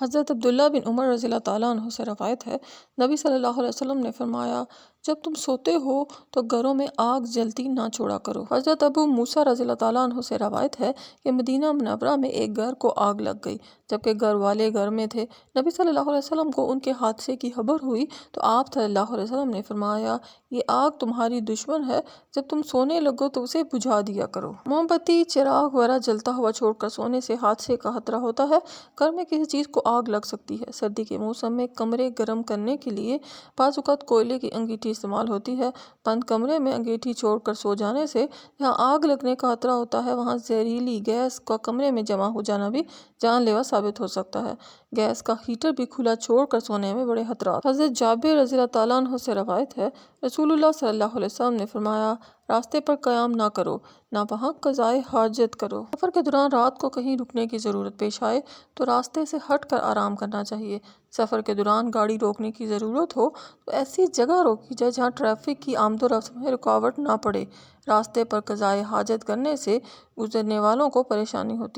حضرت عبداللہ بن عمر رضی اللہ تعالیٰ عنہ سے روایت ہے، نبی صلی اللہ علیہ وسلم نے فرمایا، جب تم سوتے ہو تو گھروں میں آگ جلتی نہ چھوڑا کرو۔ حضرت ابو موسیٰ رضی اللہ تعالیٰ عنہ سے روایت ہے کہ مدینہ منورہ میں ایک گھر کو آگ لگ گئی، جبکہ گھر والے گھر میں تھے۔ نبی صلی اللہ علیہ وسلم کو ان کے حادثے کی خبر ہوئی تو آپ صلی اللہ علیہ وسلم نے فرمایا، یہ آگ تمہاری دشمن ہے، جب تم سونے لگو تو اسے بجھا دیا کرو۔ موم بتی، چراغ وغیرہ جلتا ہوا چھوڑ کر سونے سے حادثے کا خطرہ ہوتا ہے۔ گھر میں کسی چیز کو آگ لگ سکتی ہے۔ سردی کے موسم میں کمرے گرم کرنے کے لیے بعض اوقات کوئلے کی انگیٹھی استعمال ہوتی ہے۔ بند کمرے میں انگیٹھی چھوڑ کر سو جانے سے جہاں آگ لگنے کا خطرہ ہوتا ہے وہاں زہریلی گیس کا کمرے میں جمع ہو جانا بھی جان لیوا ثابت ہو سکتا ہے۔ گیس کا ہیٹر بھی کھلا چھوڑ کر سونے میں بڑے خطرات۔ حضرت جابر رضی اللہ تعالیٰ عنہ سے روایت ہے، رسول اللہ صلی اللہ علیہ وسلم نے فرمایا، راستے پر قیام نہ کرو، نہ وہاں قضائے حاجت کرو۔ سفر کے دوران رات کو کہیں رکنے کی ضرورت پیش آئے تو راستے سے ہٹ کر آرام کرنا چاہیے۔ سفر کے دوران گاڑی روکنے کی ضرورت ہو تو ایسی جگہ روکی جائے جہاں ٹریفک کی آمد و رفت میں رکاوٹ نہ پڑے۔ راستے پر قضائے حاجت کرنے سے گزرنے والوں کو پریشانی ہوتی ہے۔